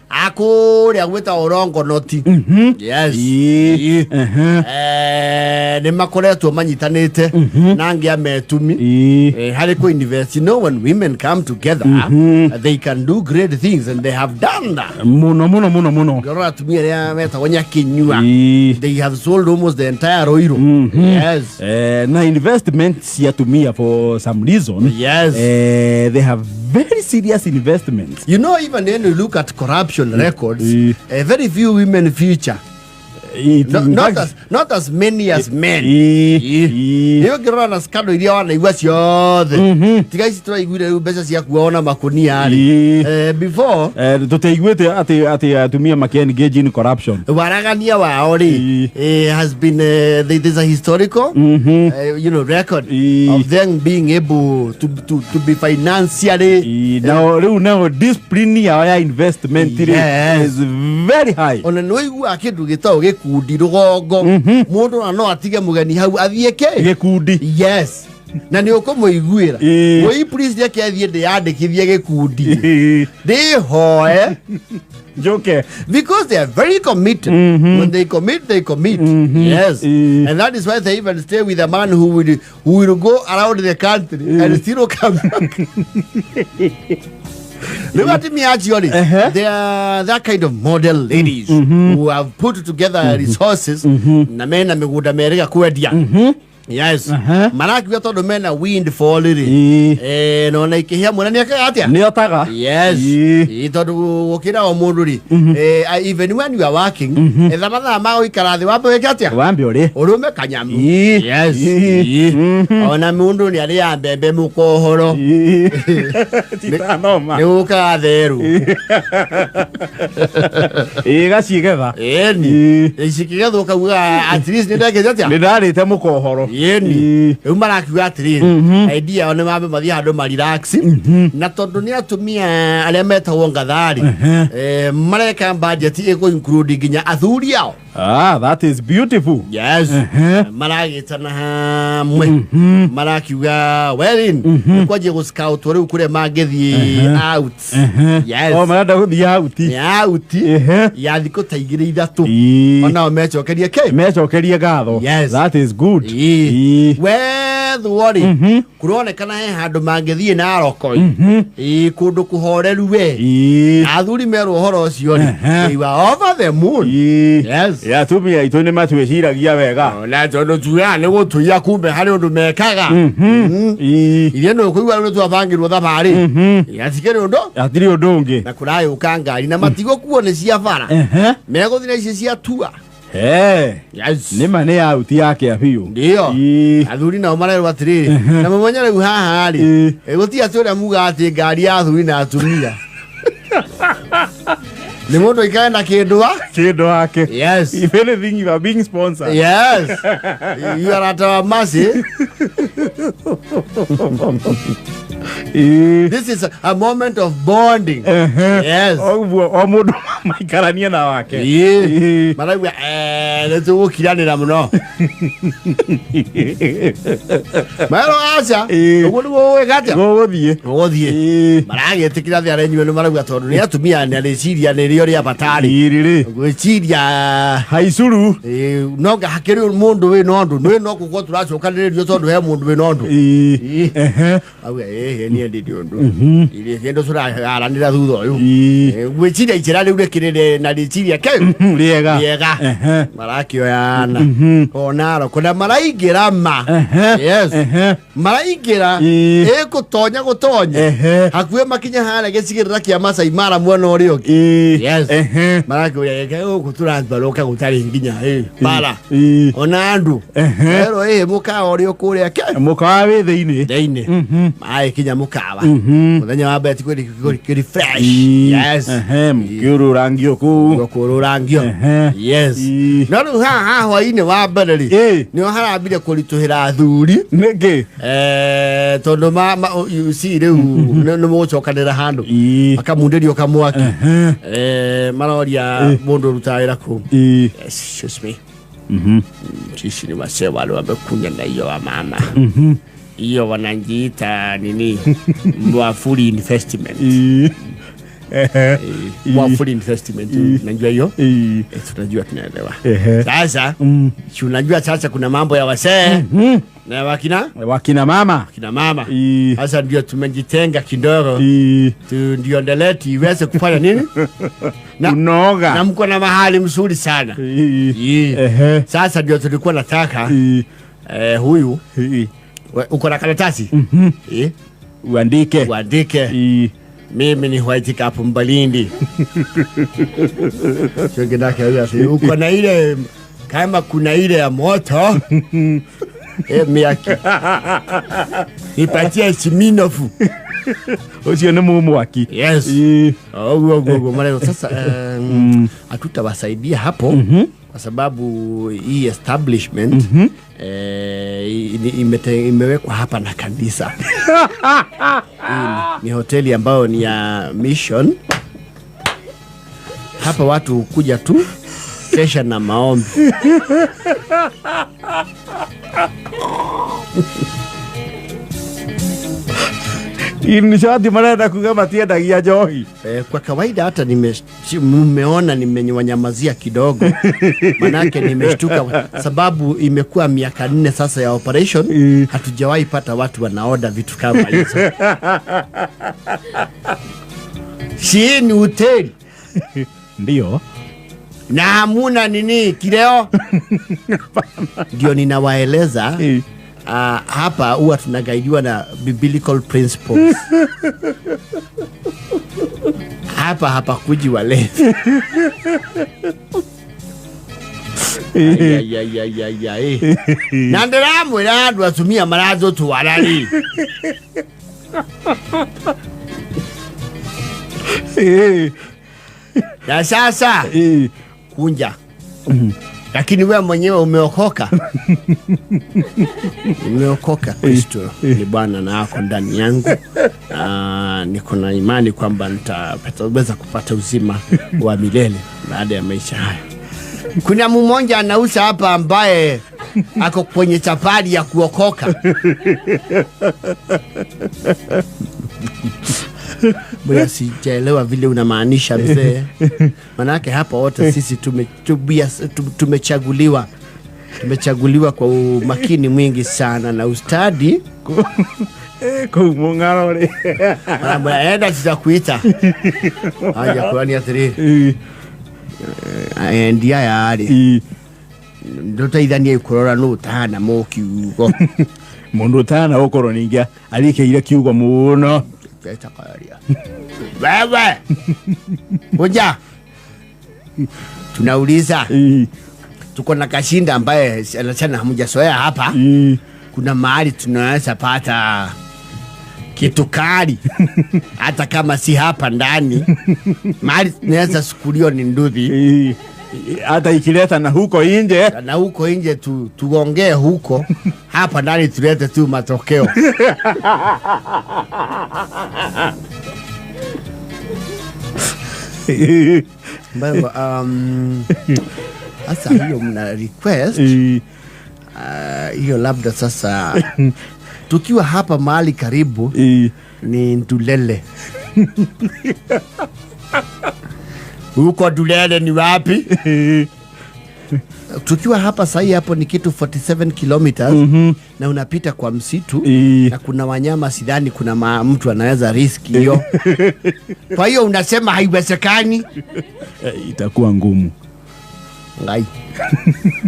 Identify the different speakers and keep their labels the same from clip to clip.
Speaker 1: Akuri agweta orongo noti. Yes. Ne makoreto manyitanete nangia metumi. Hari ko invest. You know, when women come together, they can do great things, and they have done that.
Speaker 2: Mono.
Speaker 1: Gora tumia ya meta wanya kinyua. They have sold almost the entire oil. Yes.
Speaker 2: Na investments ya tumia for some reason.
Speaker 1: Yes.
Speaker 2: They have very serious investments.
Speaker 1: You know, even when you look at corruption records, very few women feature. Not as many as men. You get on a scandal, you are like, what's your the guys try to business ya kuona makunia before
Speaker 2: to take with to me McCain engage in corruption.
Speaker 1: Waragania already has been there's a historical record of them being able to be financially
Speaker 2: now discipline our investment is very high.
Speaker 1: On no akidu gitaw gekundi rugongo mundu no atige mugeni hau athieke
Speaker 2: gekundi.
Speaker 1: Yes. Na ni ukomuiguira we please yake athie de yandikithie gekundi they hoe
Speaker 2: joke
Speaker 1: because they are very committed. When they commit, they commit. Yes. And that is why they even stay with a man who will go around the country and still come back. Look at me actually. They are that kind of model ladies who have put together resources na mena miguda merega kwedia. Yes. Maraki wa todo mena wind fall ri. No na ikihia mwana ni akatia.
Speaker 2: Ni otaga.
Speaker 1: Yes. Itodu okira o mundu ri. Even when you are working, ethamatha ma uikara thi wambe wekatia.
Speaker 2: Wambe uri.
Speaker 1: Urume kanyamu. Yes. Ona mundu ni ali ambembe mukohoro.
Speaker 2: Tita noma.
Speaker 1: Ni ukatheru.
Speaker 2: Gacigetha.
Speaker 1: Ni. Icikigetha ukaguga at least ni ndagetia.
Speaker 2: Ni ndarite mukohoro.
Speaker 1: Yeni umarakiwa atiri idea one mabe mathi handu ma relax na tondu ni atumia aria metagwo ngathari mareka budget ego include ginya athuri yao.
Speaker 2: That is beautiful.
Speaker 1: Yes. Maragitana hamwe marakiwa wedding kwaje go scout ore ukure magethi out. Yes.
Speaker 2: Marada guthi out.
Speaker 1: Out ya thiko taigire ithatu ona mechokerie gatho. Yes.
Speaker 2: That is good.
Speaker 1: Where the worry kuronekana he handu mangethi na arokoi kundu kuhoreru we athuri meru horo ucio they were over the moon. Yes.
Speaker 2: Ya tumia itone matweciragia wega
Speaker 1: na tondu tuya ni gutuya kumbe hari undu mekaga ile no kuigwa no twabangirwo thabari yatikere undu
Speaker 2: atiri undu ungi
Speaker 1: na kurayo ukangari na matigo kuone cia bara meguthira ici cia tua. Yes.
Speaker 2: Nima ni out yake afiu.
Speaker 1: Ndio. Athuri na umarero batiriri. Na mumenya riu haha ari. Guti atura muga ati ngari ya athuri na atumia. Ni mundu ikaenda kindu
Speaker 2: wake.
Speaker 1: Yes.
Speaker 2: If anything, you are being sponsored.
Speaker 1: Yes. You are at our mercy. This is a moment of bonding. Yes.
Speaker 2: Omudu maikarania na wake.
Speaker 1: Maragwa letu gukiranira muno. Maro acha. Omudu wegatia. Gothie. Maragetikira thi arenywe no maragwa tondu ni atumia ni ariciria ni rio ria batari. Gwiciria
Speaker 2: haicuru.
Speaker 1: No hakiri mundu we nondu. Nwe no kuko turacokaniririo tondu he mundu we nondu. Ni ndidi undu ile kendo sura aranira thutha uyu gwiciria ichira riu rekirire na riciria ke riega marakioyana onaro kuna maraingira ma. Yes. Maraingira ekutonya gutonya hakuwe makinya hara gicigirira kia Masai Mara mwana uri ungi. Yes. Marakioya ke guturanzbaroka gutari nginya bara ona andu ero muka uri ukuria ke
Speaker 2: muka wi thiini
Speaker 1: mai kinya mukawa muthenya wa beti kuri fresh. Yes.
Speaker 2: Mkiururangio
Speaker 1: kururangio. Yes. No ru ha hwaine wa bereri ni harambire kurituhira athuri
Speaker 2: niki
Speaker 1: tondu you see riu no mucokanira handu akamunderio kamwaki maroria mundu rutaira ku. Excuse me. Sisi ni wase wale wamekunya na hiyo wa mama. Iyo wananjiita nini Mbwa Full Investment. Wa full investment. Unajua hiyo? Tunajua tunaelewa. Sasa unajua sasa kuna mambo ya wasee na wakina mama. Sasa ndio tumejitenga kidogo. Ndio ndeleti iweze kufanya nini?
Speaker 2: Kunoga.
Speaker 1: Na mko na mahali mzuri sana. Sasa ndio tulikuwa nataka huyu uko na karatasi? Uandike. Mimi ni White Cap Mbalindi. Uko na ile kama kuna ile ya moto miaki. Nipatie Siminofu.
Speaker 2: Osio ni mumu waki.
Speaker 1: Yes. Mara sasa hatutawasaidia hapo kwa sababu hii establishment imewekwa hapa na kanisa. Ni hoteli ambayo ni ya mission. Hapa watu kuja tu session na maombi.
Speaker 2: Nishati marada kugama tienda gia johi.
Speaker 1: Kwa kawaida hata nimeona nimenyamazia kidogo. Manake nimeshtuka sababu imekuwa miaka 4 sasa ya operation. Hatujawahi pata watu wanaoda vitu kama hizo. Si ni hoteli.
Speaker 2: Ndio.
Speaker 1: Na hamuna nini kileo? Ndio ninawaeleza. Hapa huwa tunagaidiwa na biblical principles. Hapa kuji wale. Na ndiramu ila watumia marazo tuwarali. Na sasa kunja. Lakini wewe mwenyewe umeokoka. Umeokoka. Kristo ni Bwana na ako ndani yangu. Niko na imani kwamba nitaweza kupata uzima wa milele baada ya maisha haya. Kuna mmoja anauza hapa ambaye ako kwenye safari ya kuokoka. Mbona sijaelewa vile unamaanisha mzee? Manake hapa wote sisi tumechaguliwa. Tumechaguliwa kwa umakini mwingi sana na ustadi.
Speaker 2: Kumungaro.
Speaker 1: Enda tutakuita. Haja kwani athiri. Ndia yari. Ndota idhani ikurora no tana mo kiugo.
Speaker 2: Mundu tana okoro ningia alikeire kiugo muno.
Speaker 1: Wewe. Ngoja. Tunauliza. Tuko na Kashinda ambaye anachana hamjazoea hapa. Kuna mahali tunaweza pata kitu kali. Hata kama si hapa ndani. Mahali tunaweza sukulio ni nduthi.
Speaker 2: Hata ikileta na huko nje.
Speaker 1: Na huko nje tuongee huko. Hapa ndani tulete tu matokeo. Mbaya sasa hiyo mna request hiyo labda sasa tukiwa hapa mahali karibu ni Ndulele. Huko Ndulele ni wapi? Tukiwa hapa sahi hapo ni kitu 47 kilometers na unapita kwa msitu na kuna wanyama sidhani kuna mtu anaweza riski hiyo. Kwa hiyo unasema haiwezekani?
Speaker 2: Itakuwa ngumu.
Speaker 1: Ngai.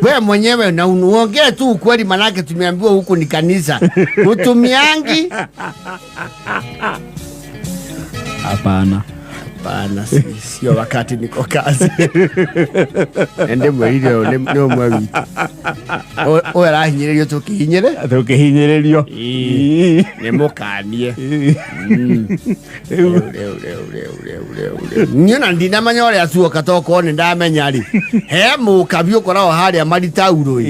Speaker 1: Wewe mwenyewe na unaongea tu ukweli manake tumeambiwa huko ni kanisa. Utumiangi?
Speaker 2: Hapana.
Speaker 1: Hapana, sio wakati niko kazi. Ende mwiriro ndio mwawi. Oya hinyere tukihinyere?
Speaker 2: Tukihinyererio.
Speaker 1: Nemokanie. Nyona ndina manyore asuo katoko ni ndamenya ri. He mukabio korao hari amari tauro.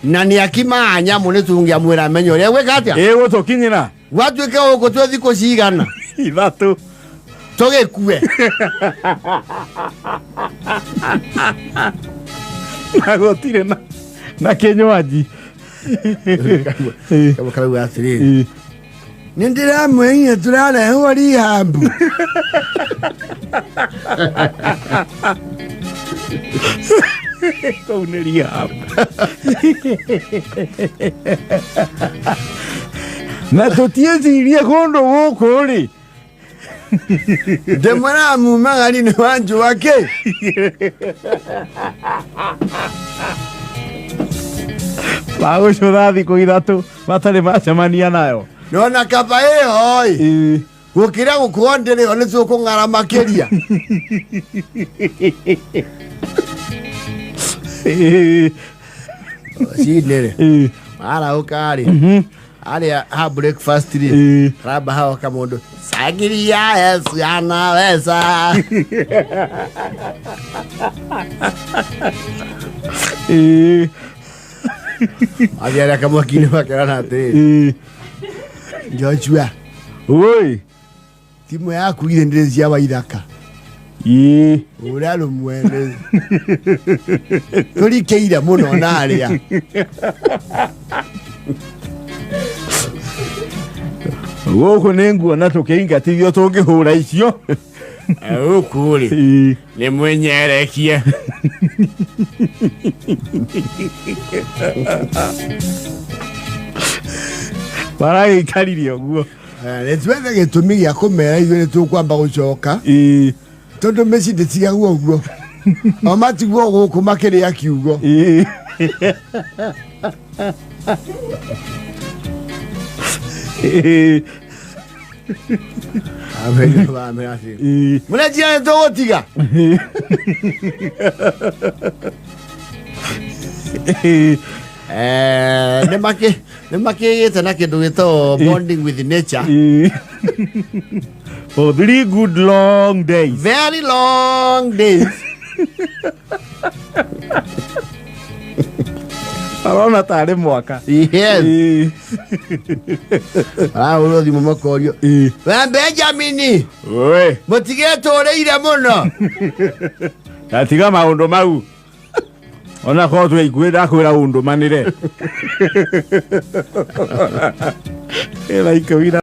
Speaker 1: Na ni akima nyamu ne tungia mwera amenyo ri we katia.
Speaker 2: Gutukinyira.
Speaker 1: Watuike uko twethiko cigana.
Speaker 2: Ithatu.
Speaker 1: Toge kuwe.
Speaker 2: Agotire na kinywaji.
Speaker 1: Kama kala uasiri. Nindira mwenye tulala huwa rihambu.
Speaker 2: Kau nĩ rehab. Na tũtiecirie kũndũ gũkũ rĩ.
Speaker 1: Ndemwana mumagari nĩ wanju wake.
Speaker 2: Bagũcũtha thikũ ithatũ matarĩ macemania nayo.
Speaker 1: Nona kaba ĩyo ĩ. Gũkĩra gũkorwo ndĩrĩ ho nĩ tũkũng'ara makĩria. Cinĩrĩ. Marauka rĩ. Arĩa ha breakfast rĩ. Ramba hao kamũndũ. Sagiria Yesu anaweza. Agĩarĩa kamwaki-inĩ makerana atĩrĩ. Joshua.
Speaker 2: Oi.
Speaker 1: Timu yaku ithe ndĩrĩ cia Waithaka. Ũrĩa rũmwene. Tũrikĩire mũno narĩa.
Speaker 2: Gũkũ nĩ nguona tũkĩingatithio tũngĩhũra icio.
Speaker 1: Gũkũ rĩ nĩ mwĩnyerekie.
Speaker 2: Baragĩikaririe ũguo.
Speaker 1: Nĩ twethe gĩtũmi gĩa kũmera ithuĩ nĩ tũkwamba gũcoka. Tondũ mĩciĩ ndĩtigagwo ũguo. O matigwo gũkũ makĩrĩa kiugo. Mũnenjia nĩ tũgũtiga. Nĩ makĩgĩte na kĩndũ gĩtagwo bonding with nature.
Speaker 2: For 3 good long days.
Speaker 1: Very long days.
Speaker 2: Arona tarĩ mwaka.
Speaker 1: Yes. Ũrĩa thimũ makorio. We Benjamin.
Speaker 2: Oi.
Speaker 1: Mũtigetũrĩire mũno.
Speaker 2: Gatiga maũndũ mau. Ona korwo tũiguĩra kwĩra ũndũ manĩre. Ĩra ikũira.